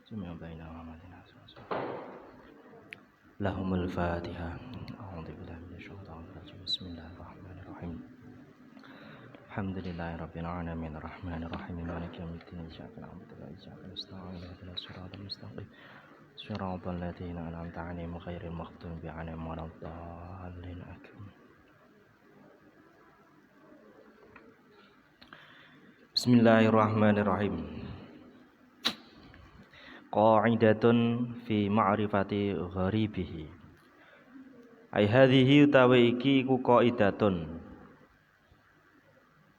جميع بين محمدنا لهم الفاتحة. أعوذ بالله من الشيطان الرجيم. بسم الله الرحمن الرحيم. الحمد لله رب العالمين الرحمن الرحيم مالك يوم الدين إياك نعبد وإياك نستعين اهدنا الصراط المستقيم صراط الذين أنعمت عليهم غير المغضوب عليهم ولا الضالين. Bismillahirrahmanirrahim. Qa'idatun fi ma'rifati gharibihi. Ai hadhihi utawi iki iku qaidatun,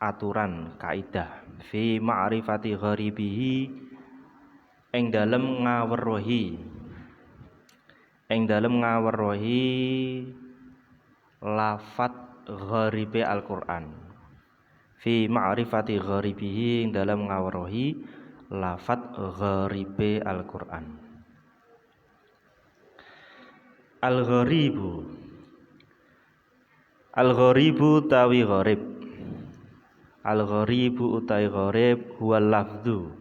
aturan kaidah fi ma'rifati gharibihi ing dalem ngaweruhi lafat gharibe Al-Qur'an. Fi ma'rifati gharibihi dalam ngaweruhi lafat gharibe Al-Qur'an. Al-gharibu tawi gharib. Al-gharibu utawi gharib huwa lafdhu.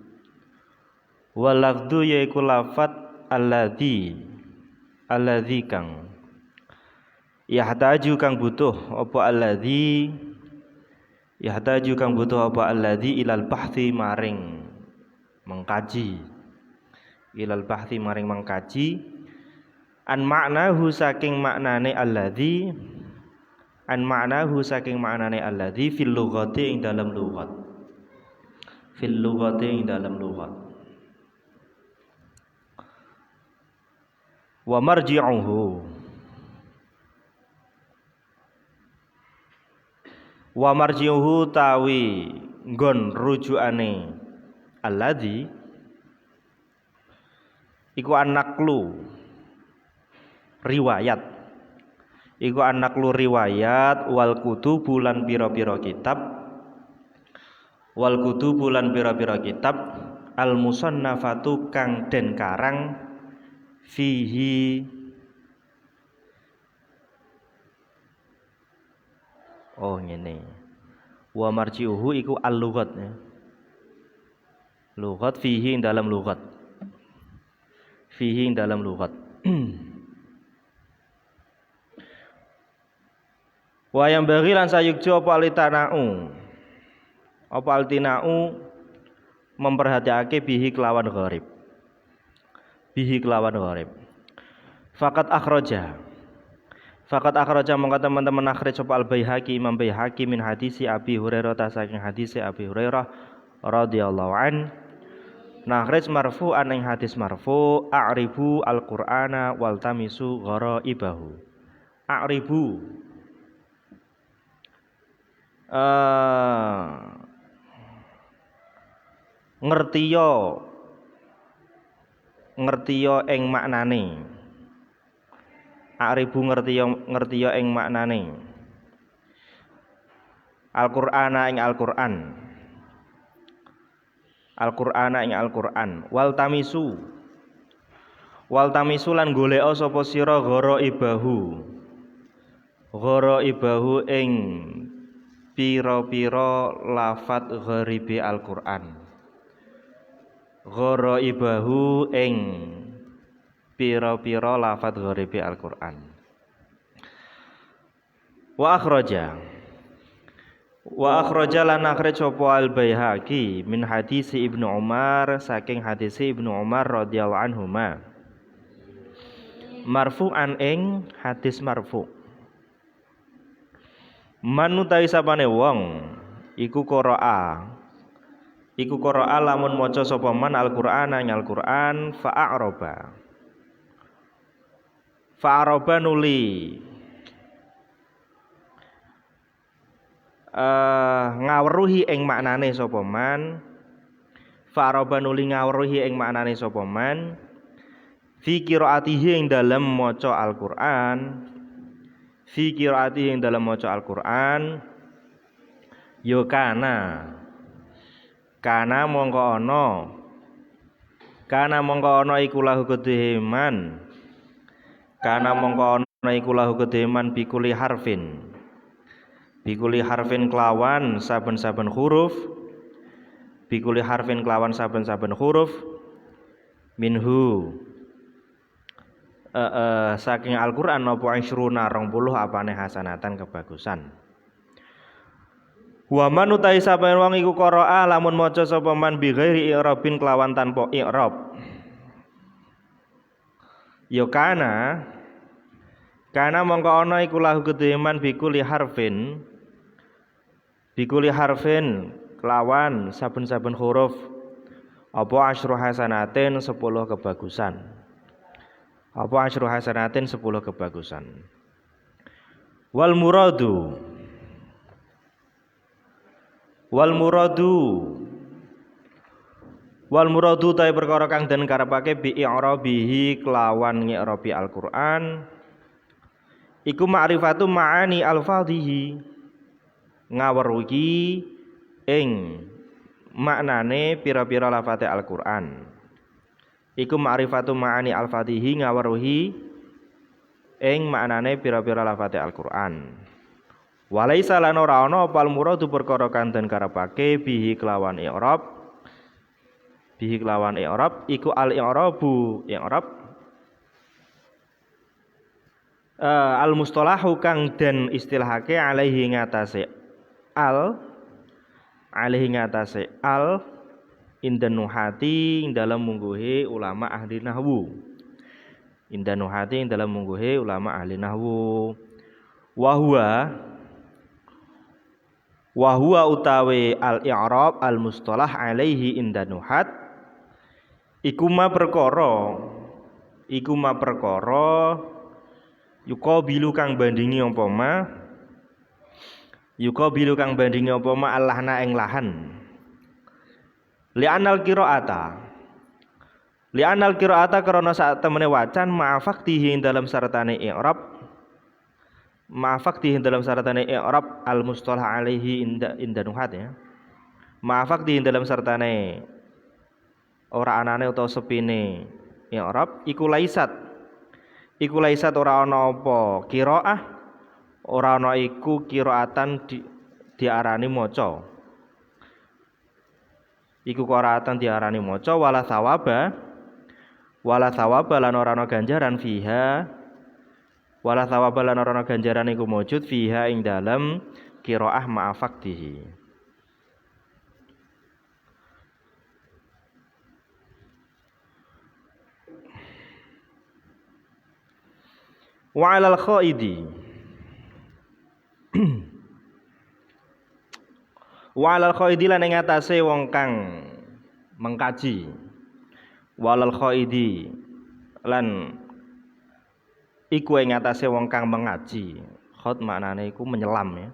Huwa lafdhu yaiku lafat alladzi kang yahtaju kang butuh apa alladzi ilal bahthi maring mengkaji an maknahu saking maknane alladzi fil lughati ing dalam lughat wa marji'uhu tawi nggon rujukane alladzi iku an-naqlu riwayat wal kutubu lan pira-pira kitab al musannafatu kang den karang fihi ngene. Wa marji'uhu iku al-lughat ya. Lughat fihi dalam lughat. Wa yang bagi lan sayukjo apa altina'u memperhatiake bihi kelawan gharib. Fakat akhraja mongko teman-teman akhrij sapa al-Baihaqi Imam Baihaqi min hadisi Abi Hurairah saking hadis Abi Hurairah radhiyallahu an nakhrij marfu'an ing hadis marfu' a'ribu al-Qur'ana wal tamisu gharaibahu. A'ribu ngertiyo ing maknane. A'ribu ngertiyo ing maknane. Al-Qur'ana ing Al-Qur'an. Wal tamisu lan goleka sapa sira gharaibahu ing pira-pira lafat gharibe Al-Qur'an. Gharaibahu ing pira-pira lafat gharibe Al-Qur'an. Wa akhraja lan akhraj sapa al-Baihaqi min hadis Ibnu Umar saking hadis Ibnu Umar radhiyallahu anhuma marfu'an ing hadis marfu'. Manutawi sapane wong iku qira'a lamun maca sapa man Al-Qur'an ing Al-Qur'an fa'araba nuli ngawruhi ing maknane sapa man fi qiraatihi ing dalem maca Al-Qur'an ya kana mongko ana iku lahu kedeman bikuli harfin kelawan saben-saben huruf minhu saking Al-Qur'an apa isruna 20 apane hasanatan kebagusan. Wa man utahe saben wong iku qira'a lamun maca sapa man bi ghairi i'rabin kelawan tanpa i'rab. Ya kana mongko ana iku lahu kedeman bikuli harfin kelawan saben-saben huruf apa asyru hasanatin 10 kebagusan. Apa asyru hasanatin 10 kebagusan. Wal muradu ta perkara kang den karepake bi i'rabihi kelawan ng'irabi Al-Qur'an iku ma'rifatu ma'ani alfadhihi ngaweruhi ing maknane pira-pira lafate Al-Qur'an. Iku ma'rifatu ma'ani alfadhihi ngaweruhi ing maknane pira-pira lafate Al-Qur'an. Walaisa lan ora ana pal muradu perkara kang den karepake bihi kelawan i'rab iku al-i'rabu al-mustalahu kang den istilahake alaihi ngatasé al indan nuhati dalam mungguhe ulama ahli nahwu. Indan nuhati dalam mungguhe ulama ahli nahwu. Wa huwa utawi al-i'rab al-mustalah alaihi indan nuhat iku ma perkara yuqabilu kang bandingi apa ma allahna ing lahan li'anal qiraata karena saat temene wacan ma'afaktihi dalam saratane i'rab al-mustalah alaihi inda nuhat ya. Ma'afaktihi dalam saratane ora anane utawa sepine i'rab iku laisat ora ana apa qiraah ora ana iku qiraatan diarani maca. Iku qiraatan diarani maca wala thawaba lan ora ana ganjaran fiha wala thawaba lan ora ana ganjaran iku maujud fiha ing dalem qiraah ma'afaktihi. Wa 'alal khaidi lan ing atase wong kang mengkaji. Walal khaidi lan iku ing atase wong kang mengaji. Khaid maknane iku menyelam ya.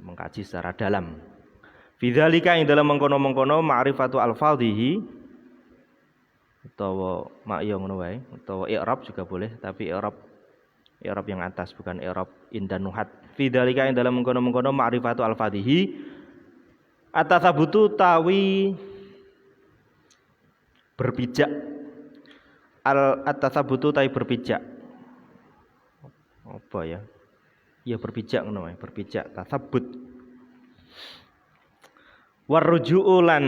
Mengkaji secara dalam. Fidzalika ing dalam mengkono-mengkono ma'rifatu alfadhihi utawa ma'ya ngono wae utawa i'rab juga boleh tapi i'rab yang atas bukan i'rab indan nuhat. Fidzalika ing dalam mengkono-mengkono ma'rifatu alfadhihi atasabutu tawi berpijak at-tasabutu tawi berpijak apa ya? Ya berpijak ngono wae, berpijak tasabut. Warruju'ulan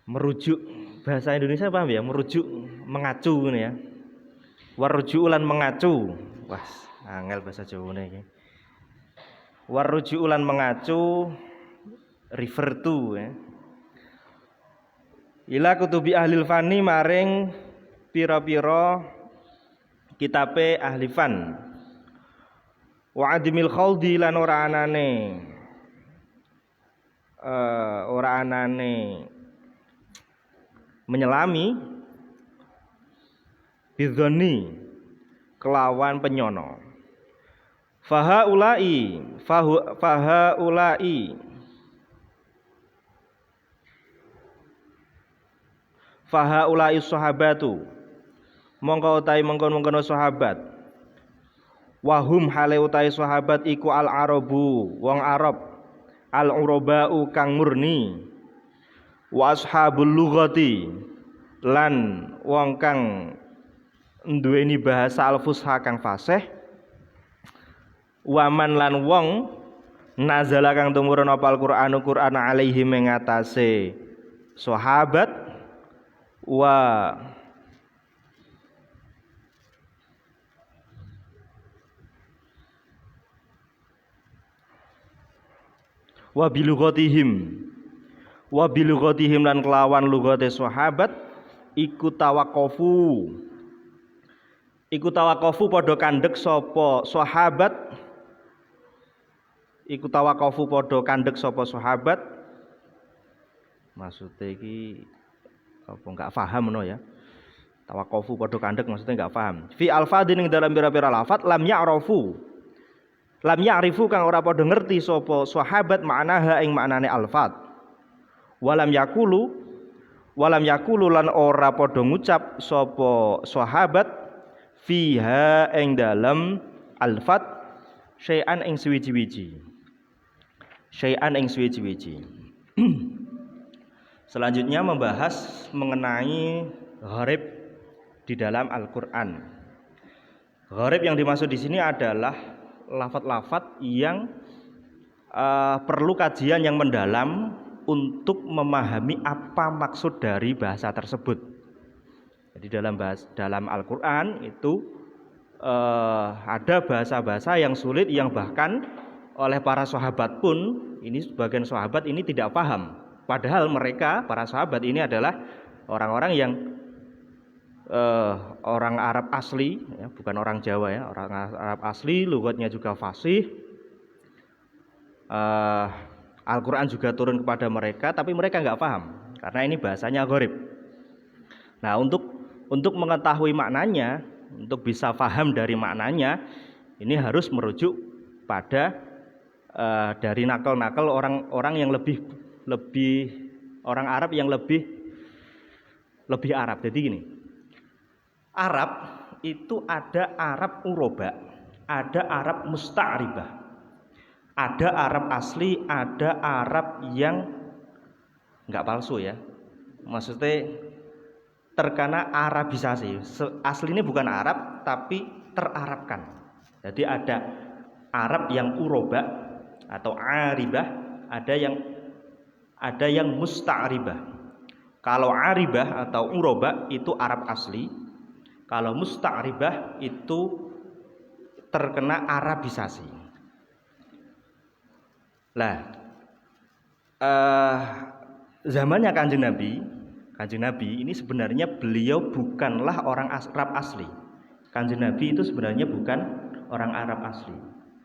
merujuk bahasa Indonesia paham ya? Merujuk mengacu ngene ya. Warruju'ulan mengacu. Wah, angel bahasa Jawane iki. Warruju'ulan mengacu refer to ya. Ila kutubi ahlil fani maring pira-pira kitabe ahli fan. Wa adimil khaldi lan ora anane menyelami bidzoni kelawan penyono. Fahaulai sahabatu mongko utahe mengkon-mengkon sahabat wahum hale utahe sahabat iku al-arabu wong Arab al-urabau kang murni wa ashabul lughati lan wong kang nduweni bahasa al-fusha kang fasih Waman lan wong nazala kang tumurun apa Al-Qur'an alaihi mengatase sahabat wa bilughatihim lan kelawan lugate sahabat iku tawaqafu padha kandhek sapa sahabat maksudnya iki apa enggak paham no ya. Tawaqafu padha kandhek maksudnya enggak paham. Fi alfadhin ing dalam pira-pira lafat lam ya'rifu kang ora padha ngerti sapa sahabat maknaha ing maknane alfat. Walam yakulu lan ora padha ngucap sapa sahabat fiha ing dalam alfat syai'an ing suwiji-wiji. Selanjutnya membahas mengenai gharib di dalam Al-Qur'an. Gharib yang dimaksud di sini adalah lafaz-lafaz yang perlu kajian yang mendalam untuk memahami apa maksud dari bahasa tersebut. Jadi dalam Al-Qur'an itu ada bahasa-bahasa yang sulit yang bahkan oleh para sahabat pun ini sebagian sahabat ini tidak paham. Padahal mereka para sahabat ini adalah orang-orang yang orang Arab asli, ya, bukan orang Jawa ya, orang Arab asli, lughatnya juga fasih. Al-Quran juga turun kepada mereka, tapi mereka nggak paham karena ini bahasanya gharib. Nah, untuk mengetahui maknanya, untuk bisa paham dari maknanya, ini harus merujuk pada dari nakal-nakal orang yang lebih orang Arab yang lebih Arab. Jadi gini, Arab itu ada Arab uroba, ada Arab musta'ribah. Ada Arab asli, ada Arab yang enggak palsu ya. Maksudnya terkena Arabisasi. Asli ini bukan Arab tapi terarabkan. Jadi ada Arab yang uroba atau aribah, ada yang musta'ribah. Kalau aribah atau uroba itu Arab asli. Kalau musta'ribah itu terkena Arabisasi. Lah, zamannya Kanjeng Nabi ini sebenarnya beliau bukanlah orang Arab asli. Kanjeng Nabi itu sebenarnya bukan orang Arab asli,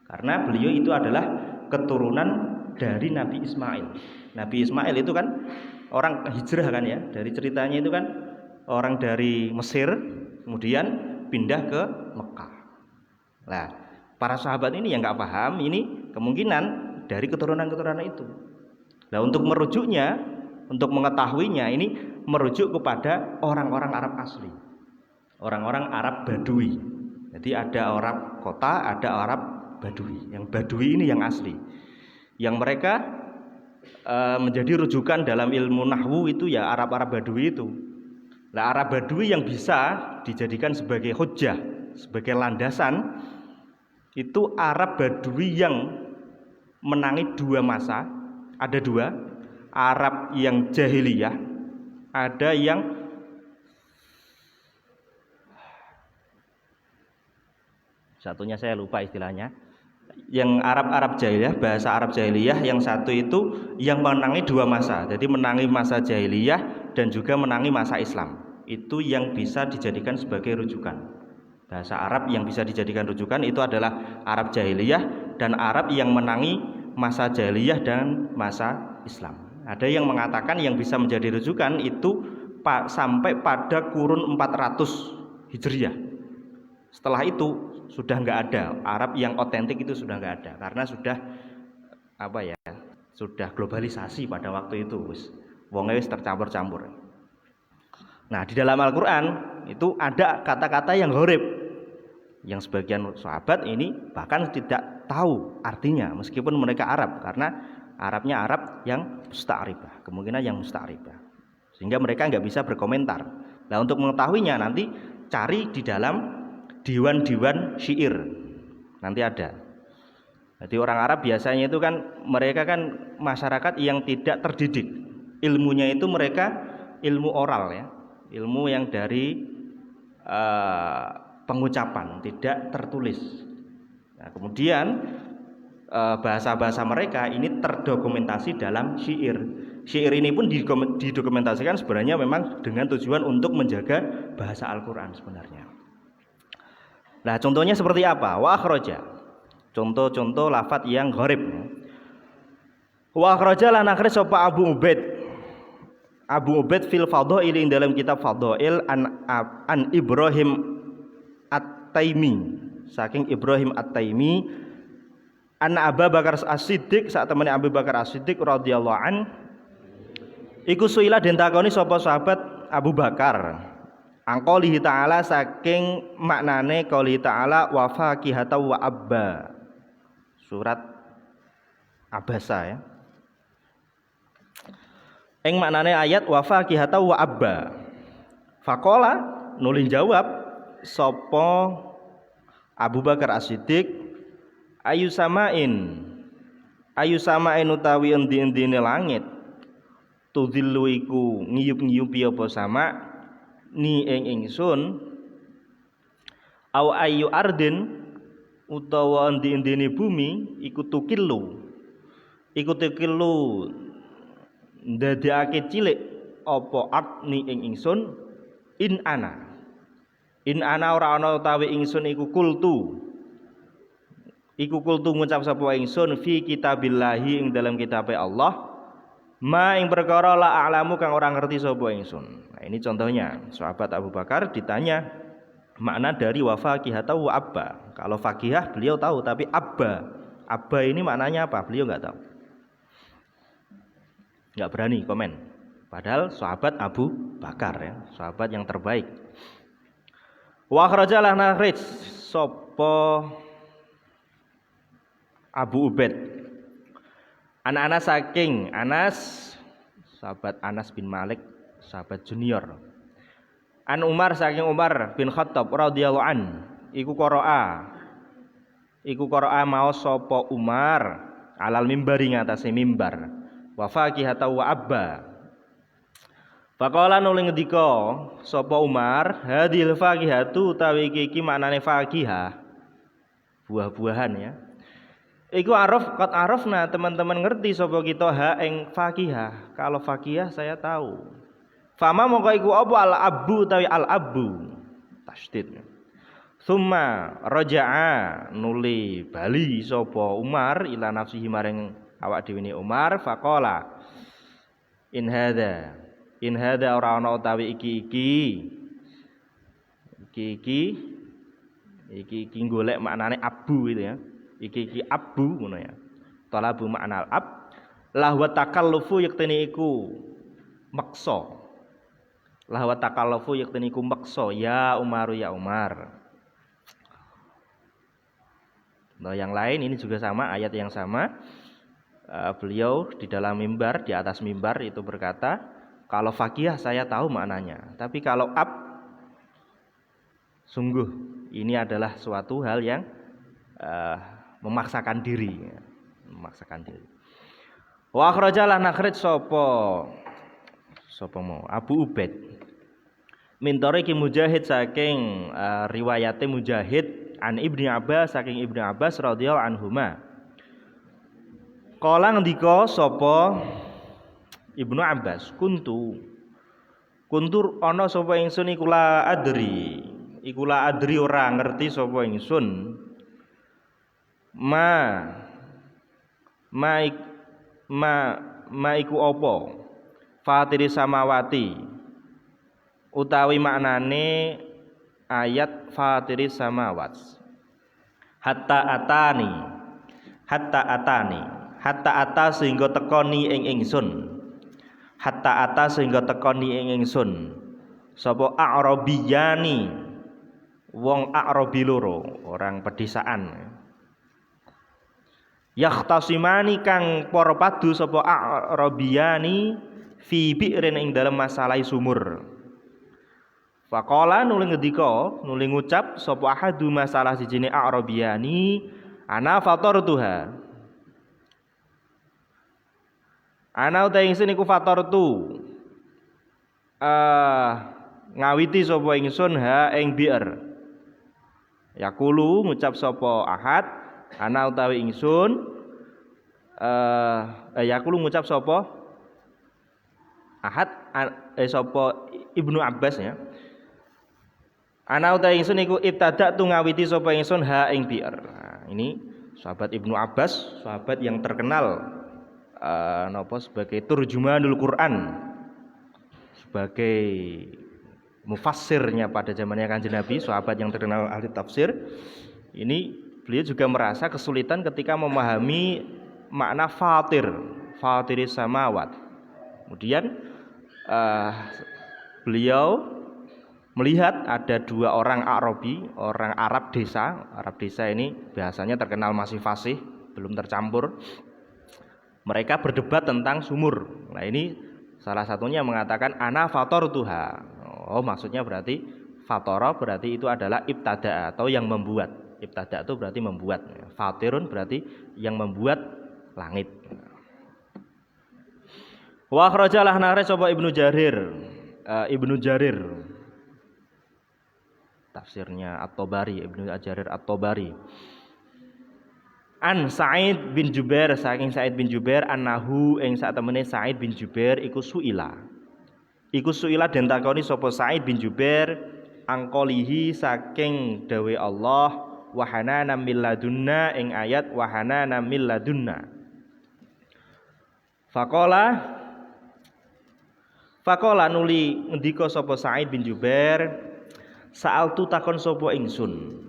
karena beliau itu adalah keturunan dari Nabi Ismail. Nabi Ismail itu kan orang hijrah kan ya, dari ceritanya itu kan orang dari Mesir kemudian pindah ke Mekah. Nah, para sahabat ini yang nggak paham ini kemungkinan dari keturunan-keturunan itu. Nah, untuk merujuknya, untuk mengetahuinya ini merujuk kepada orang-orang Arab asli, orang-orang Arab Badui. Jadi ada orang kota, ada Arab Badui. Yang Badui ini yang asli, yang mereka menjadi rujukan dalam ilmu nahwu itu ya Arab-Arab Badui itu. Nah, Arab Badui yang bisa dijadikan sebagai hujjah, sebagai landasan itu Arab Badui yang menangi dua masa. Ada dua, Arab yang jahiliyah, ada yang satunya saya lupa istilahnya. Yang Arab jahiliyah, bahasa Arab jahiliyah, yang satu itu yang menangi dua masa. Jadi menangi masa jahiliyah dan juga menangi masa Islam. Itu yang bisa dijadikan sebagai rujukan. Bahasa Arab yang bisa dijadikan rujukan itu adalah Arab jahiliyah dan Arab yang menangi masa jahiliyah dan masa Islam. Ada yang mengatakan yang bisa menjadi rujukan itu sampai pada kurun 400 Hijriah. Setelah itu sudah nggak ada, Arab yang otentik itu sudah nggak ada, karena sudah sudah globalisasi pada waktu itu, wongnya wis tercampur-campur. Nah, di dalam Al-Quran itu ada kata-kata yang gharib, yang sebagian sahabat ini bahkan tidak tahu artinya meskipun mereka Arab, karena Arabnya Arab yang musta'ribah, kemungkinan yang musta'ribah, sehingga mereka nggak bisa berkomentar. Nah, untuk mengetahuinya nanti cari di dalam diwan-diwan syair, nanti ada Jadi orang Arab biasanya itu kan mereka kan masyarakat yang tidak terdidik. Ilmunya itu mereka ilmu oral ya, ilmu yang dari pengucapan, tidak tertulis. Nah, kemudian bahasa-bahasa mereka ini terdokumentasi dalam syair. Syair ini pun didokumentasikan sebenarnya memang dengan tujuan untuk menjaga bahasa Al-Quran sebenarnya. Nah, contohnya seperti apa? Wa akhraja. Contoh-contoh lafadz yang gharib. Wa akhraja lan akhrij sapa Abu Ubaid. Abu Ubaid fil Fadhail ing dalam kitab Fadhail an Ibrahim At-Taimi, saking Ibrahim At-Taimi an Abu Bakar As-Siddiq, sak temene Abu Bakar As-Siddiq radhiyallahu an iku suila den takoni sapa sahabat Abu Bakar angqolihi ta'ala saking maknane qouli ta'ala wa faqihata wa abba, surat Abasa ya. Ing maknane ayat wa faqihata wa abba. Faqala nulin jawab sapa Abu Bakar As-Siddiq ayu samain utawi endi-endine langit tudhillu iku ngiyup-ngiyupi apa sama ni ing ingsun au ayu ardin utawa endi-endine bumi iku tukillu ndadekake cilik apa atni ing ingsun in ana ora ana utawi ingsun iku kultu ngucap sapa ingsun fi kitabillahi ing dalam kitabe Allah ma ing perkara la a'lamu kang ora ngerti sapa ingsun. Nah, ini contohnya sahabat Abu Bakar ditanya makna dari wa faqihata wa abba. Kalau faqihah beliau tahu, tapi abba ini maknanya apa? Beliau enggak tahu. Enggak berani komen. Padahal sahabat Abu Bakar ya, sahabat yang terbaik. Wa akhrajalah nakhrij sapa Abu Ubaid anak-anak saking Anas, sahabat Anas bin Malik, sahabat junior. An Umar saking Umar bin Khattab radhiyallahu an iku qira'a maos sapa Umar alal mimbari ngatasi mimbar wa faqihata wa abba. Faqala nuli ngendika sapa Umar hadhil faqihatu utawi iki maknane faqihah buah-buahan ya. Iku arafna teman-teman ngerti sapa kita ha ing faqihah. Kalau faqihah saya tahu. Fama mongko iku apa al-abbu utawi al-abbu. Tasdid. Summa raja'a nuli bali sapa Umar ila nafsihi maring awak dhewe Umar faqala in hadza ora ana utawi iki golek maknane abu itu ya. Iki abu ngono ya. Talabu makna al-ab lahwa takallufu yaktene iku maksa. Lahwa takallufu yaktene iku maksa ya Umar ya Umar. Nah, yang lain ini juga sama, ayat yang sama. Beliau di dalam mimbar, di atas mimbar itu berkata, kalau faqihah saya tahu maknanya, tapi kalau ab sungguh ini adalah suatu hal yang memaksakan diri. Wa akhrajalah nakhrij sapa mau Abu Ubaid min tariqi Mujahid saking riwayate Mujahid an Ibnu Abbas saking Ibnu Abbas radhiyallahu anhuma. Kala ngendika sapa Ibnu Abbas kuntu ana sapa ingsun iku la adri ora ngerti sapa ingsun ma iku apa fatiri samawati utawi maknane ayat fatiri samawat hatta ata sehingga tekoni ing ingsun sapa a'rabiyani wong a'rabi loro orang pedesaan yakhtasimani kang para padu sapa a'rabiyani fi bi'rin ing dalem masalah sumur. Faqala nuli ngucap sapa ahadu masalah sijine a'rabiyani Ana fatartuha. Ana uta ingsun iku fatartu. Ngawiti sapa ingsun ha ing bi'r. Yaqulu ngucap sapa Ahad, ana utawi ingsun yaqulu ngucap sapa Ahad sapa Ibnu Abbas ya. Ana utawi ingsun iku ibtada tu ngawiti sapa ingsun ha ing bi'r. Nah, ini sahabat Ibnu Abbas, sahabat yang terkenal sebagai turjumanul Quran, sebagai mufassirnya pada zamannya Kanjeng Nabi, sahabat yang terkenal ahli tafsir. Ini beliau juga merasa kesulitan ketika memahami makna fatiris samawat. Kemudian beliau melihat ada dua orang Arabi, orang Arab desa. Arab desa ini biasanya terkenal masih fasih, belum tercampur. Mereka berdebat tentang sumur. Nah ini salah satunya mengatakan ana fatartuha. Oh maksudnya berarti fatara berarti itu adalah ibtada atau yang membuat. Ibtada itu berarti membuat. Fatirun berarti yang membuat langit. Wa akhrajalah nare sapa Ibnu Jarir. Tafsirnya At-Tabari, Ibnu Jarir At-Tabari. An Sa'id bin Jubair, saking Sa'id bin Jubair annahu ing sak temene Sa'id bin Jubair iku suila den takoni sapa Sa'id bin Jubair angkolihi saking dawe Allah wa hanana min ladunna ing ayat wa hanana min ladunna. Faqala nuli ngendika sapa Sa'id bin Jubair, Sa'altu takon sapa ingsun.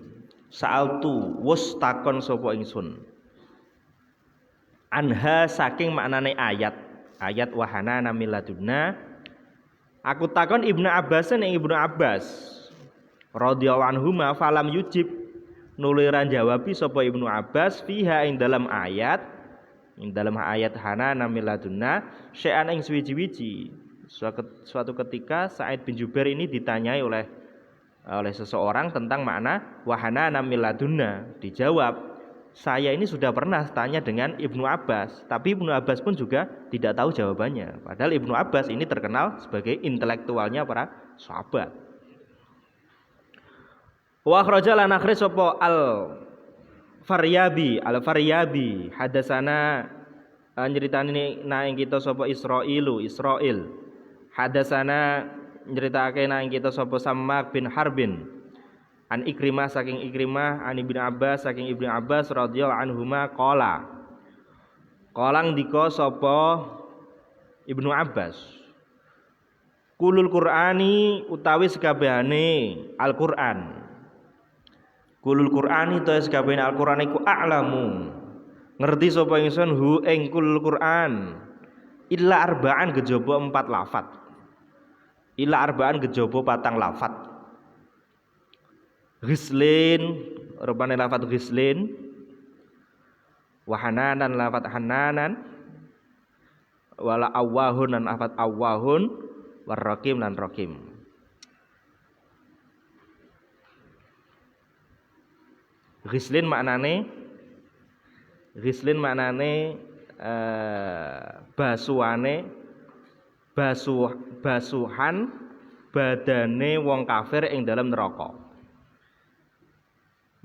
Sa'altu wus takon sapa ingsun. Anha saking maknane ayat wahana min ladunna. Aku takon Ibnu Abbas ing Ibnu Abbas radhiyallahu anhu ma falam yujib nuliran jawabi sapa Ibnu Abbas fiha ing dalam ayat hanana min ladunna syai'an ing suwiji-wiji. Suatu ketika Sa'id bin Jubair ini ditanyai oleh seseorang tentang makna wahana min ladunna. Dijawab, saya ini sudah pernah tanya dengan Ibnu Abbas, tapi Ibnu Abbas pun juga tidak tahu jawabannya. Padahal Ibnu Abbas ini terkenal sebagai intelektualnya para sahabat. Wa akhraja lana sapa Al-Faryabi hadasana nyeritani ing kita sapa Israil. Hadasana nyeritakake nang kita sapa Sammak bin Harbin an Ikrimah saking Ikrimah an Ibnu Abbas saking Ibnu Abbas radhiyallahu anhuma qala ndika sapa Ibnu Abbas kulul Qur'ani utawi sekabehane Al-Qur'an. Kulul Qur'ani utawi sekabehane Al-Qur'an iku a'lamu ngerti sapa ingsun hu ing kulul Qur'an illa arba'an kejaba 4 lafaz. Ila arba'an kejaba 4 lafaz. Ghislin rupane lafaz ghislin, wa hananan lafaz hananan, wala awwahun lan lafaz awwahun, warraqim lan raqim. Ghislin maknane basuhan badane wong kafir ing dalam neraka.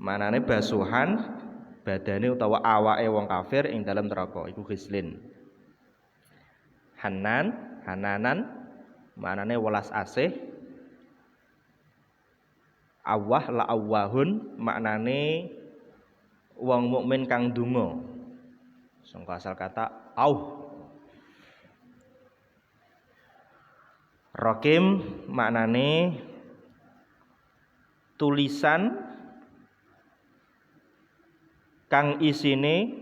Manane basuhan badane utawa awake wong kafir ing dalam neraka iku ghislin. Hananan manane welas asih. Awwah la awwahun maknane wong mukmin kang donga. Sangka asal kata auh. Raqim maknane tulisan kang isine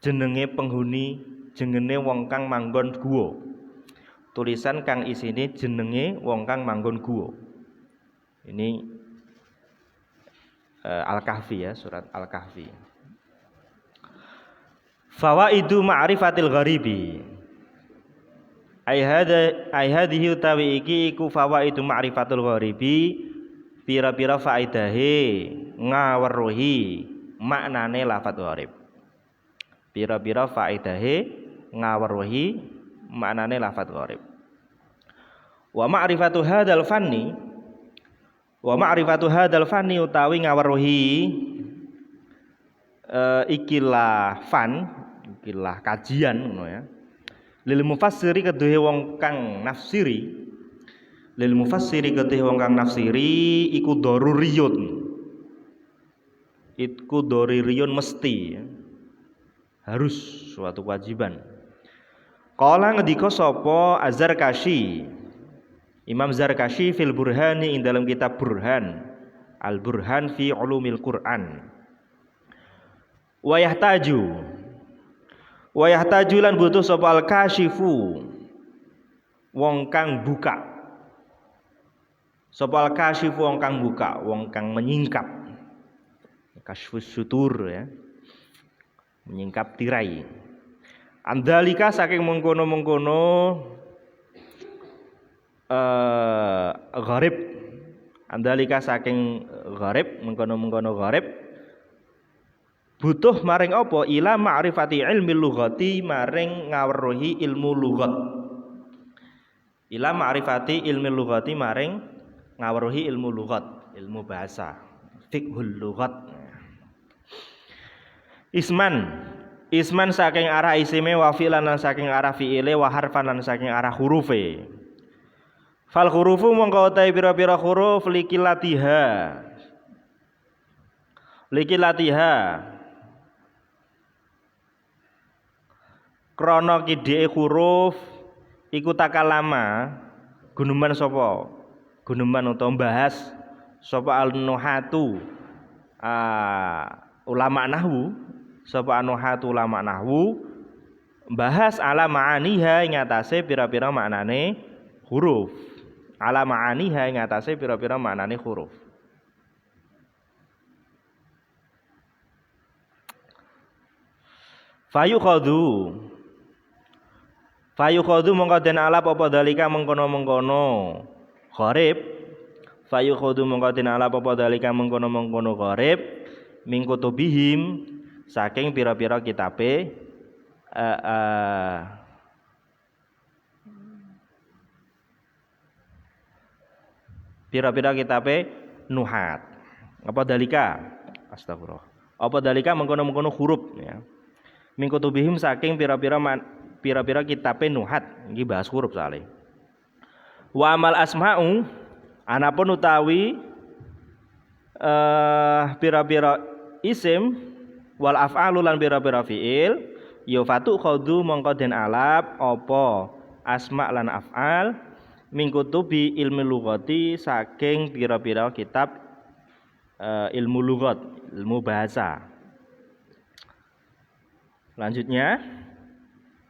jenenge penghuni jenenge wong kang manggon guwa. Tulisan kang isine jenenge wong kang manggon guwa. Ini Al-Kahfi ya, surat Al-Kahfi. Fawaidu ma'rifatil gharibi. Ai hadhihi utawi iki iku fawaidu ma'rifatul gharibi, pira-pira faidahe ngaweruhi maknane lafadz gharib. Pira-pira faidahe ngaweruhi maknane lafadz gharib. Wa ma'rifatu hadzal fanni utawi ngaweruhi ikilah kajian ngono ya. Lil mufassiri keduhe wong kang nafsiri iku daruriyun mesti ya. Harus suatu kewajiban. Qala ngendika sapa Az-Zarkashi, Imam Zarkashi fil Burhani ing dalam kitab Burhan, Al Burhan fi Ulumil Quran. Wa yahtaju lan butuh sapa al-kashifu wong kang buka. Sapa al-kashifu wong kang buka, wong kang menyingkap. Kasyfus sutur ya. Menyingkap tirai. Andalika saking mengkono-mengkono gharib. Andalika saking gharib, mengkono-mengkono gharib. Butuh maring apa? Ila ma'rifati ilmi lughati, maring ngaweruhi ilmu lughat. Ila ma'rifati ilmi lughati, maring ngaweruhi ilmu lughat, ilmu bahasa, fiqhul lughat. Isman saking arah isime, wa fi'lan lan saking arah fi'ile, wa harfan lan saking arah hurufe. Fal hurufu mongko utahe pira-pira huruf likilatiha krana kidheke huruf iku takalama guneman sapa? Guneman utawa bahas sapa al-nuhatu ulama nahwu, sapa an-nuhatu ulama nahwu bahas ala ma'aniha ing atase pira-pira maknane huruf. Ala ma'aniha ing atase pira-pira maknane huruf. Fayukhadhu mongko den alap apa dalika mengkono-mengkono gharib. Fayukhadhu mongko den alap apa dalika mengkono-mengkono gharib min kutubihim saking pira-pira kitabe pira-pira kitabe nuhat. Apa dalika? Astagfirullah. Apa dalika mengkono-mengkono huruf ya. Min kutubihim saking pira-pira kitabe nuhat. Iki bahas huruf soalé. Wa amal asma'u anapun utawi pira-pira isim wal af'alu lan pira-pira fi'il ya fatu khadhu mongko den alap apa asma lan af'al min kutubi ilmu lughati saking pira-pira kitab ilmu lughat, ilmu bahasa. Selanjutnya,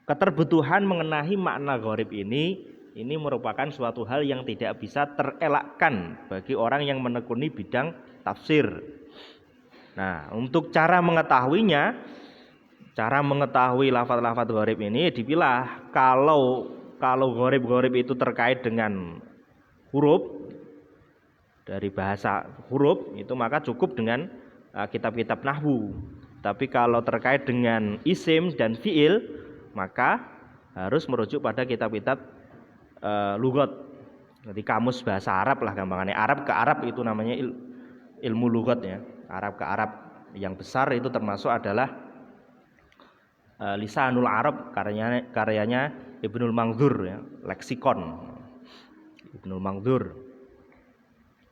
keterbutuhan mengenai makna gharib ini merupakan suatu hal yang tidak bisa terelakkan bagi orang yang menekuni bidang tafsir. Nah, untuk cara mengetahui lafaz-lafaz gharib ini dipilah. Kalau gharib itu terkait dengan huruf, dari bahasa huruf itu maka cukup dengan kitab-kitab nahwu. Tapi kalau terkait dengan isim dan fi'il maka harus merujuk pada kitab-kitab lughat. Jadi kamus bahasa Arab lah gampangannya. Arab ke Arab itu namanya ilmu lughat ya. Arab ke Arab yang besar itu termasuk adalah Lisanul Arab karyanya Ibnul Mangdur ya, leksikon Ibnul Mangdur.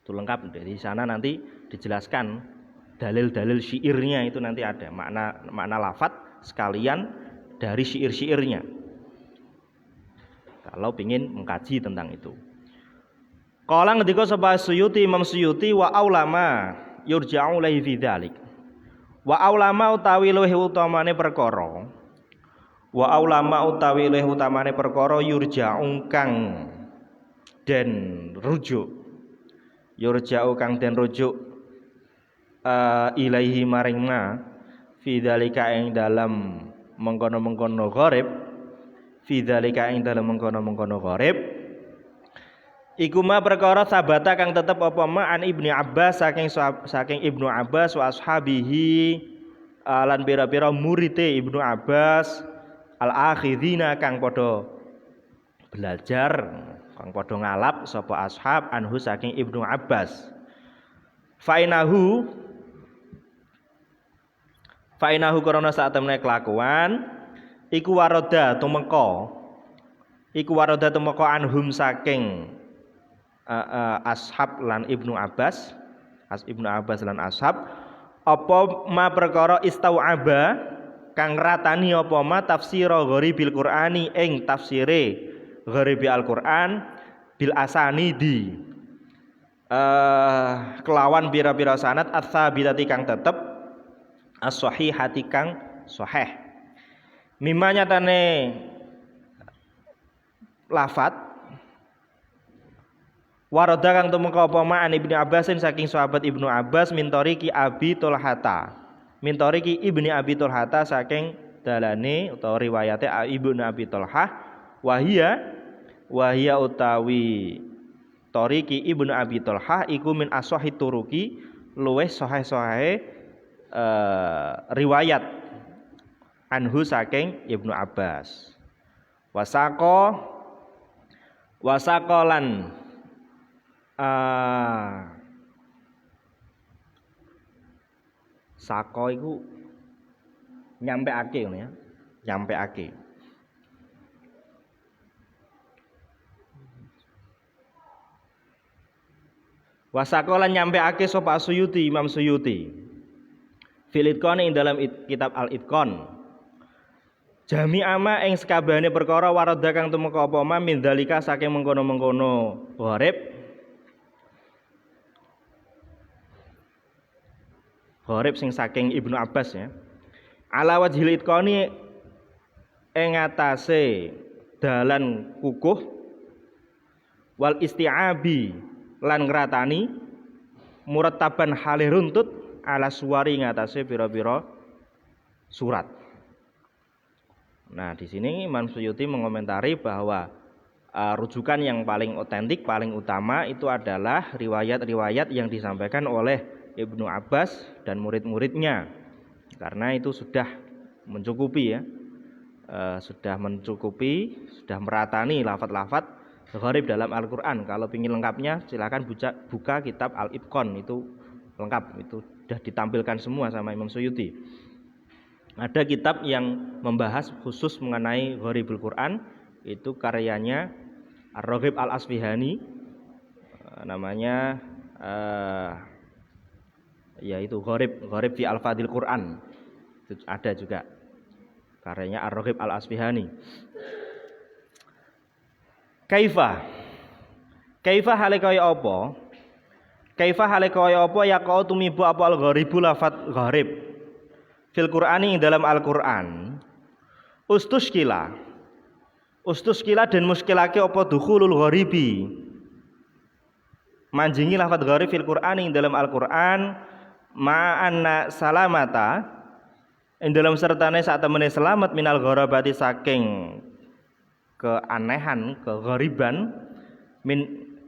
Itu lengkap. Di sana nanti dijelaskan dalil-dalil syairnya, itu nanti ada makna lafadz sekalian dari syair-syairnya. Kalau ingin mengkaji tentang itu. Qala ngendika sapa Suyuti, Imam Suyuti, wa aulama yurja'u ilaihi fi dzalik. Wa aulama utawi luwih utamane perkara. Wa aulama utawi luwih utamane perkara yurja'u kang den rujuk. Yurja'u kang den rujuk ilaihi maring ma fi dzalika ing dalam mengkono-mengkono gharib, fi dzalika ing dalam mengkono-mengkono gharib Iku ma perkara sabata kang tetep apa ma an Ibnu Abbas saking Ibnu Abbas wa ashabihi lan pira-pira murite Ibnu Abbas al-akhidina kang padha belajar kang padha ngalap sapa ashab anhu saking Ibnu Abbas. Fainahu karana sak temene kelakuan iku waroda tumeka anhum saking ashab lan Ibnu Abbas lan ashab apa ma perkara istau'aba kang ratani apa ma tafsira gharibil Qur'ani ing tafsire gharibi Al-Qur'an bil asanidi kelawan pira-pira sanad ats-tsabitati kang tetep as-sahihati kang sahih mimma nyatane lafat warada kang tumeka apa ma an Ibnu Abbasin saking sahabat Ibnu Abbas mintoriki Abi Tulhata mintoriki Ibni Abi Tulhata saking dalane utawa riwayate Ibnu Abi Tulhah wahia utawi toriki Ibnu Abi Tulhah iku min ashahi turuki luweh sahih riwayat anhu saking Ibnu Abbas wasakolan sako iku nyampeake ngono ya nyampeake wasakolan nyampeake sapa Suyuti Imam Suyuti fil itqan ing dalam kitab Al-Itqan jami'ama ing sekabehane perkara warada kang tumeka apa ma min dzalika saking mengkono-mengkono gharib sing saking Ibnu Abbas ya. Ala wajhil itqani ing atase dalan kukuh wal isti'abi lan ngratani murattaban hale runtut ala suwari ing atase pira-pira surat. Nah, di sini Imam Suyuti mengomentari bahwa rujukan yang paling otentik, paling utama itu adalah riwayat-riwayat yang disampaikan oleh Ibnu Abbas dan murid-muridnya, karena itu sudah mencukupi ya, sudah meratani lafaz-lafaz gharib dalam Al-Quran. Kalau ingin lengkapnya silakan buka kitab Al-Itqan, itu lengkap, itu sudah ditampilkan semua sama Imam Suyuti. Ada kitab yang membahas khusus mengenai gharibul Quran, itu karyanya Ar-Raghib Al-Asfihani, namanya yaitu Gharib fi Al-Fadil Quran. Itu ada juga karyanya Ar-Raghib Al-Asfihani. Kaifa hale kaya apa? Kaifa hale kaya apa ya kau tumibu apa al-gharibu lafat gharib fil Qur'ani dalam Al-Qur'an. Ustuskila dan muskilake apa dukhulul gharibi. Manjingi lafat gharib fil Qur'ani dalam Al-Qur'an ma'anna salamata ing dalam sertane sak temene selamat minal gharabati saking keanehan, keghariban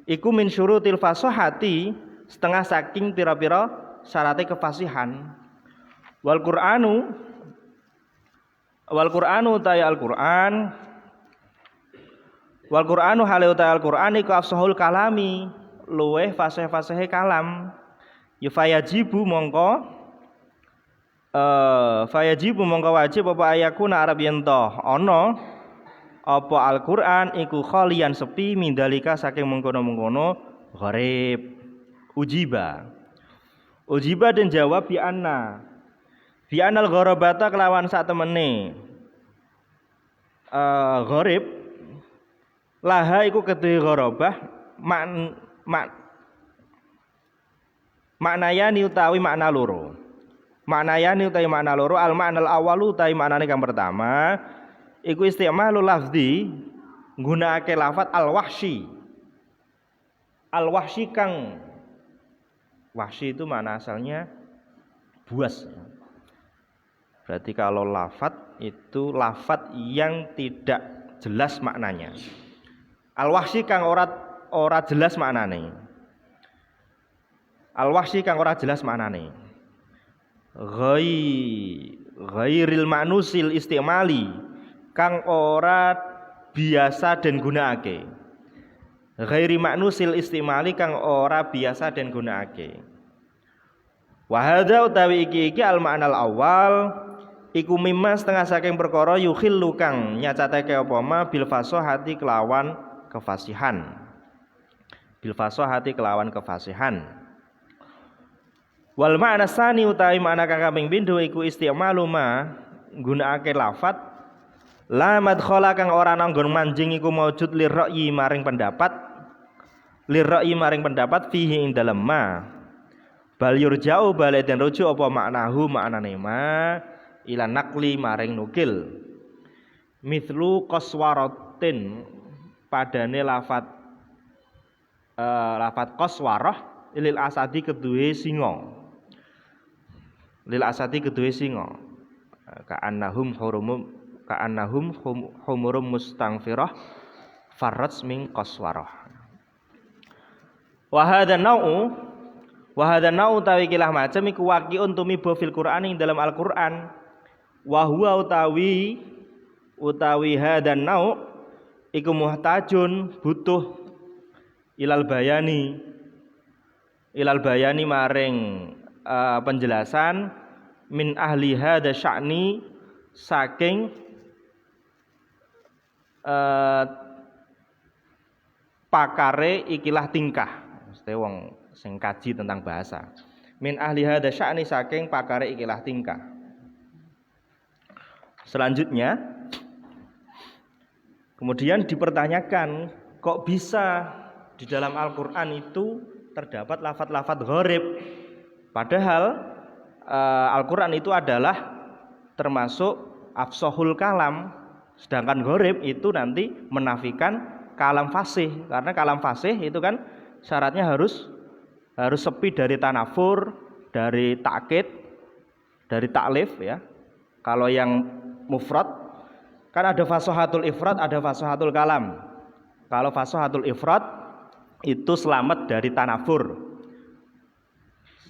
iku min syurutil fasahati setengah saking pira-pira syaratnya kefasihan. Wal Qur'anu utai Al-Qur'an wal Qur'anu hale utai Al-Qur'an iku afsahul kalami luweh fasih-fasihe kalam. Ya fayajibu mongko wajib apa ayakuna arab yen to ana apa Al-Qur'an iku khalian sepi mindalika saking mengkono-mengkono gharib. Ujiba dan jawab bi anal gharabata kelawan sak temene gharib laha iku kedhe gharabah maknayani utawi makna loro. Al ma'nal awalu utawi maknane kang pertama iku istimalul lafzi nggunakake lafat al-wahsy. Al-wahsy kang wahsy itu makna asalnya buas. Berarti kalau lafat itu lafat yang tidak jelas maknanya. Al-wahsy kang ora ora jelas maknane. Al-wahsy kang ora jelas maknane. Ghairil ma'nusil istimali kang ora biasa den gunakake. Ghairi ma'nusil istimali kang ora biasa den gunakake. Wa hadza utawi iki al ma'nal awal iku mimma setengah saking perkara yukhillu kang nyacatake apa ma bil fasahati kelawan kefasihan. Bil fasahati kelawan kefasihan. Wal ma'na sani utawi makna kang kaping pindho iku istimalu ma nggunakake lafat la madkhala kang ora nanggon manjing iku maujud lirra'yi maring pendapat fihi ing dalem ma bal yurja'u bal den rujuk apa maknahu maknane ma ila naqli maring nukil mithlu qaswaratin padane lafat qaswarah lil asadi keduwe singa ka'annahum humurum mustangfirah farrats min qaswarah wa hadza nau'u tawi kilah macam iku waqi'un tumiba fil Qur'an ing dalam Al-Qur'an wa huwa utawi hadan nau' iku muhtajun butuh ilal bayani maring penjelasan min ahli hadza sya'ni saking pakare ikilah tingkah mesti wong sing kaji tentang bahasa min ahli hadza sya'ni saking pakare ikilah tingkah. Selanjutnya kemudian dipertanyakan kok bisa di dalam Al-Qur'an itu terdapat lafaz-lafaz gharib padahal Al-Qur'an itu adalah termasuk afsahul kalam sedangkan gharib itu nanti menafikan kalam fasih karena kalam fasih itu kan syaratnya harus sepi dari tanafur, dari takkid, dari taklif ya. Kalau yang mufrad kan ada fasahatul ifrad, ada fasahatul kalam. Kalau fasahatul ifrad itu selamat dari tanafur.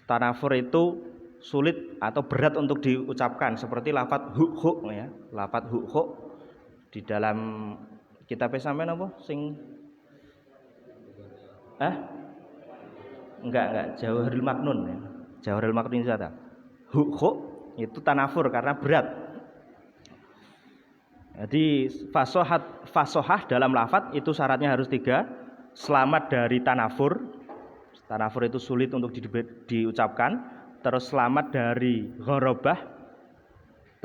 Tanafur itu sulit atau berat untuk diucapkan seperti lafadz hu ya. Lafadz hu di dalam kitab sampean apa sing Enggak Jawahirul Maknun ya. Jawahirul Maknun itu ada. Hu itu tanafur karena berat. Jadi fasohah dalam lafadz itu syaratnya harus 3, selamat dari tanafur. Tanafur itu sulit untuk diucapkan, terus selamat dari gharabah,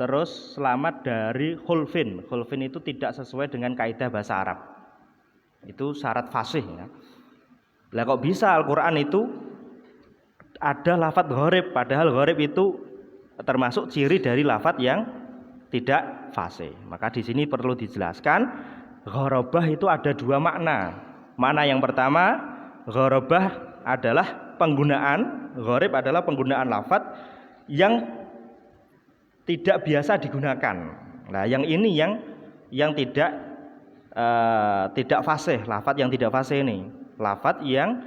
terus selamat dari khulfin. Khulfin itu tidak sesuai dengan kaidah bahasa Arab. Itu syarat fasih ya. Lah kok bisa Al-Qur'an itu ada lafadz gharib padahal gharib itu termasuk ciri dari lafadz yang tidak fasih. Maka di sini perlu dijelaskan gharabah itu ada 2 makna. Makna yang pertama, gharabah adalah penggunaan gharib adalah penggunaan lafadz yang tidak biasa digunakan. Nah, yang ini yang tidak fasih, lafadz yang tidak fasih ini. Lafadz yang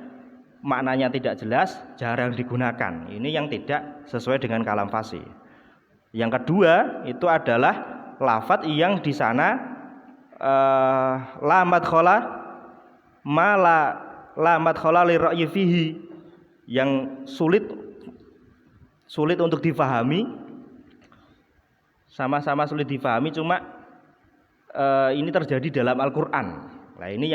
maknanya tidak jelas, jarang digunakan. Ini yang tidak sesuai dengan kalam fasih. Yang kedua itu adalah lafadz yang di sana la madkhala li ra'yi fihi yang sulit untuk difahami. Sama-sama sulit difahami cuma ini terjadi dalam Al-Qur'an. Nah, ini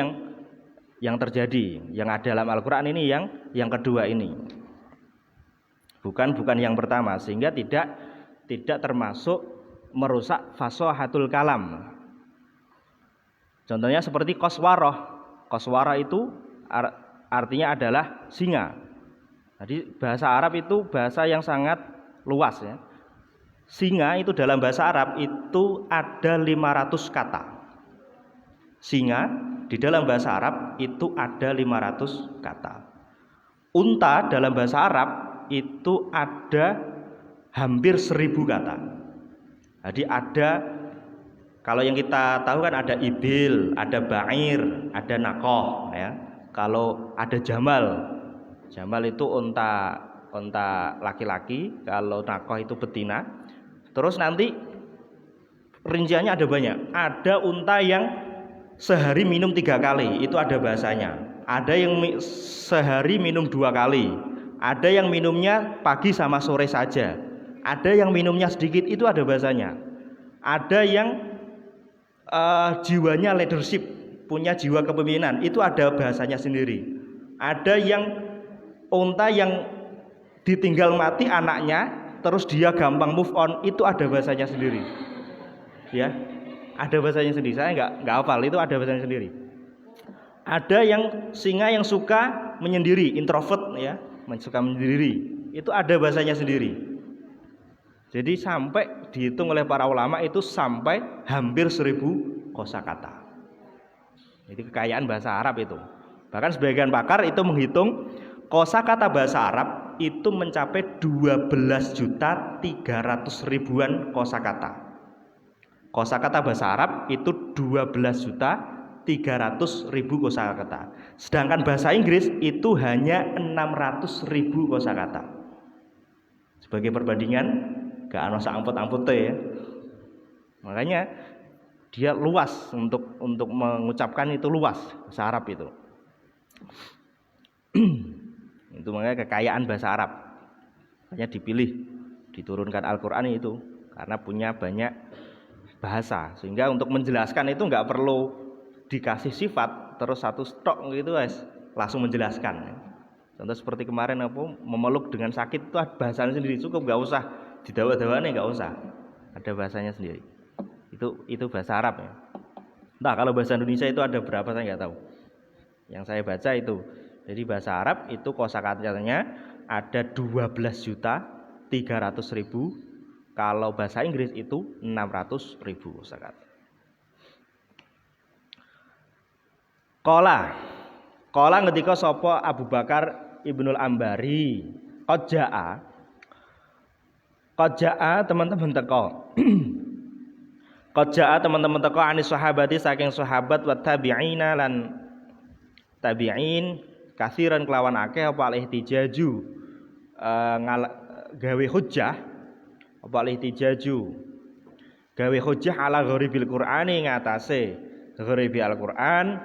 yang terjadi, yang ada dalam Al-Qur'an ini yang kedua ini. Bukan yang pertama sehingga tidak termasuk merusak fasahatul kalam. Contohnya seperti qaswarah. Qaswarah itu artinya adalah singa. Jadi bahasa Arab itu bahasa yang sangat luas ya. Singa itu dalam bahasa Arab itu ada 500 kata. Singa di dalam bahasa Arab itu ada 500 kata. Unta dalam bahasa Arab itu ada hampir 1000 kata. Jadi ada, kalau yang kita tahu kan ada ibil, ada ba'ir, ada naqah ya. kalau ada jamal. Jamal itu unta laki-laki, kalau nakoh itu betina. Terus nanti rinciannya ada banyak. Ada unta yang sehari minum 3 kali, itu ada bahasanya. Ada yang sehari minum 2 kali. Ada yang minumnya pagi sama sore saja. Ada yang minumnya sedikit, itu ada bahasanya. Ada yang jiwanya leadership, punya jiwa kepemimpinan, itu ada bahasanya sendiri. Ada yang unta yang ditinggal mati anaknya, terus dia gampang move on, itu ada bahasanya sendiri. Ya, ada bahasanya sendiri. Saya nggak hafal, itu ada bahasanya sendiri. Ada yang singa yang suka menyendiri, introvert ya, suka menyendiri, itu ada bahasanya sendiri. Jadi sampai dihitung oleh para ulama itu sampai hampir 1000 kosakata. Jadi kekayaan bahasa Arab itu. Bahkan sebagian pakar itu menghitung kosakata bahasa Arab itu mencapai 12.300.000-an kosakata. Kosakata bahasa Arab itu 12.300.000 kosakata. Sedangkan bahasa Inggris itu hanya 600.000 kosakata. Sebagai perbandingan, gak ana sak amput-ampute ya. Makanya dia luas untuk mengucapkan, itu luas bahasa Arab itu. Itu makanya kekayaan bahasa Arab. Makanya dipilih, diturunkan Al-Qur'an itu karena punya banyak bahasa, sehingga untuk menjelaskan itu nggak perlu dikasih sifat terus satu stok gitu guys, langsung menjelaskan. Contoh seperti kemarin memeluk dengan sakit, itu bahasanya sendiri, cukup, nggak usah didawa-dawane, nggak usah, ada bahasanya sendiri. Itu bahasa Arab ya. Nah kalau bahasa Indonesia itu ada berapa saya nggak tahu. Yang saya baca itu, jadi bahasa Arab itu kosakatanya ada 12.300.000. Kalau bahasa Inggris itu 600.000 kosakata. Qala ngendika sapa Abu Bakar Ibnul Ambari, qad jaa teman-teman teko. Qad jaa teman-teman teko anis sahabati saking sahabat wa tabi'ina lan tabi'in kathiran kelawan akeh apa al-ihtijaju gawe hujjah, apa al-ihtijaju gawe hujjah ala gharibil Qur'ani ngatasé gharibi Al-Qur'an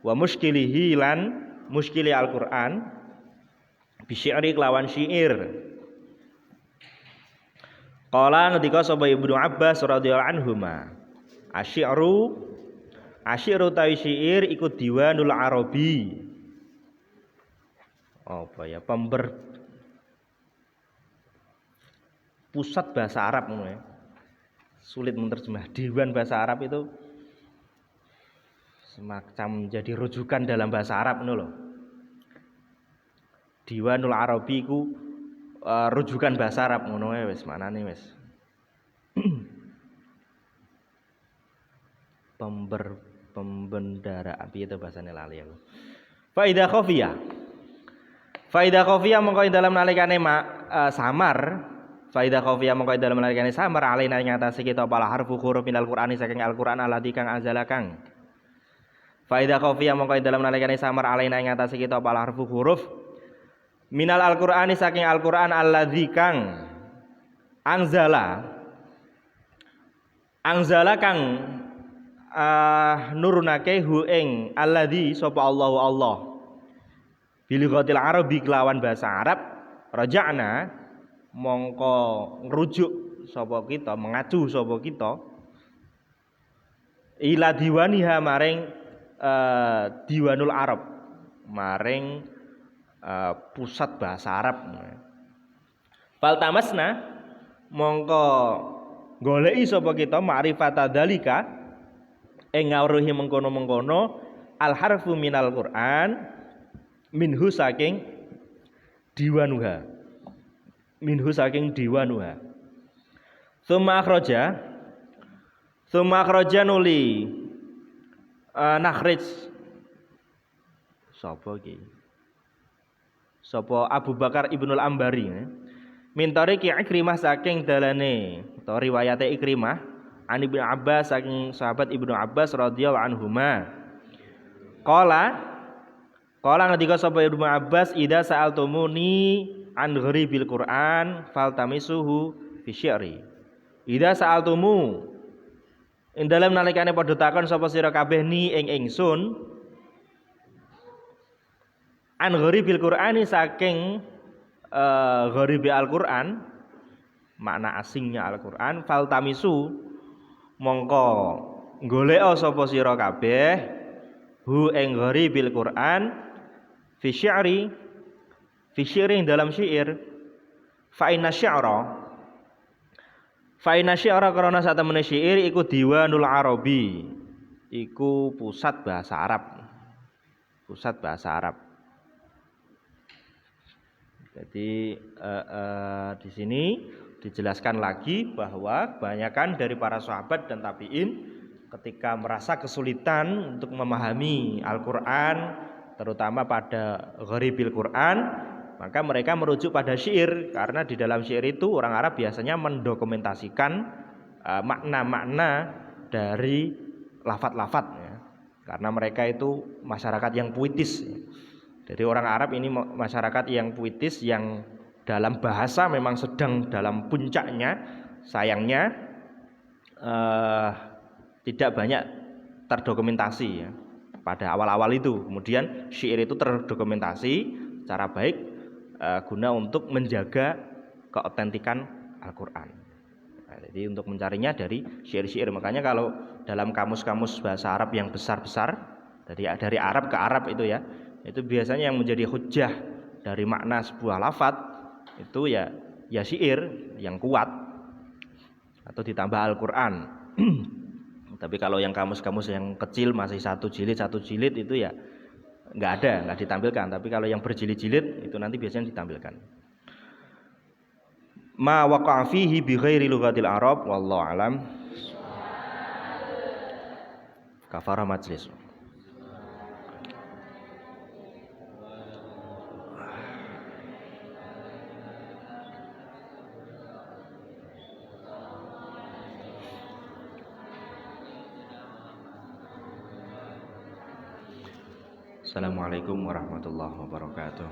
wa muskilihi lan muskili Al-Qur'an bi syi'ri kelawan syair. Qala ngendika sapa Ibnu Abbas radhiyallahu anhuma, asyi'ru tawi syair iku diwanul Arabi. Apa ya, pusat bahasa Arab ya. Sulit menerjemah. Diwan bahasa Arab itu semacam jadi rujukan dalam bahasa Arab ngono lho. Diwanul Arabi iku rujukan bahasa Arab ngono wae wis manane wis. Pembendaraan piye to bahasane lali aku. Faida khafiyah mongko dalam nalikane samar. Faida khafiyah mongko dalam nalikane samar alaina ing atase kita pala harfu huruf minal Qur'ani saking Al-Qur'an alladzi kang azalakang. Faida khafiyah mongko dalam nalikane samar alaina ing atase kita pala harfu huruf minal Al-Qur'ani saking Al-Qur'an alladzi kang anzala kang nurunake hu ing alladzi sapa Allahu Allah bilighatil arabi kelawan bahasa Arab raja'na mongko ngrujuk sapa kita, mengacu sapa kita ila diwaniha maring diwanul Arab, maring pusat bahasa Arab. Faltamasna mongko goleki sapa kita ma'rifata dzalika ing ngawruhi mengkono-mengkono al harfu minal Qur'an minhu saking diwanuha. Tsumma akhraja nuli nakhrij sapa iki? Sapa Abu Bakar Ibnul Ambari min tariqi Ikrimah saking dalane utawa riwayate Ikrimah an Ibnu Abbas saking sahabat Ibnu Abbas radhiyallahu anhuma. Qala Qala ngendika sapa Ibnu Abbas, "Idza sa'altumuni an gharibil Qur'an faltamisuhu fi syi'ri." Idza sa'altumu ing dalem nalikane padha takon sapa sira kabeh ni ing ingsun an gharibil Qur'ani saking gharibi Al-Qur'an, makna asingnya Al-Qur'an, faltamisu mongko golek sapa sira kabeh hu ing gharibil Qur'an fi syi'ri dalam syair. Fa inna syi'ra karena sak temene syair iku diwanul arabi, iku pusat bahasa Arab. Jadi di sini dijelaskan lagi bahwa kebanyakan dari para sahabat dan tabi'in ketika merasa kesulitan untuk memahami Al-Qur'an, terutama pada gharibil Quran, maka mereka merujuk pada syair, karena di dalam syair itu orang Arab biasanya mendokumentasikan makna-makna dari lafaz-lafaz ya. Karena mereka itu masyarakat yang puitis. Jadi orang Arab ini masyarakat yang puitis, yang dalam bahasa memang sedang dalam puncaknya. Sayangnya tidak banyak terdokumentasi ya pada awal-awal itu. Kemudian syair itu terdokumentasi secara baik guna untuk menjaga keotentikan Al-Qur'an. Nah, jadi untuk mencarinya dari syair-syair. Makanya kalau dalam kamus-kamus bahasa Arab yang besar-besar dari Arab ke Arab itu ya, itu biasanya yang menjadi hujjah dari makna sebuah lafaz itu ya syair yang kuat atau ditambah Al-Qur'an. Tapi kalau yang kamus-kamus yang kecil masih satu jilid itu ya nggak ditampilkan. Tapi kalau yang berjilid-jilid itu nanti biasanya ditampilkan. Ma waqa'a fihi bi ghairi lughatil Arab wallahu alam. Kafarah majlis. Assalamualaikum warahmatullahi wabarakatuh.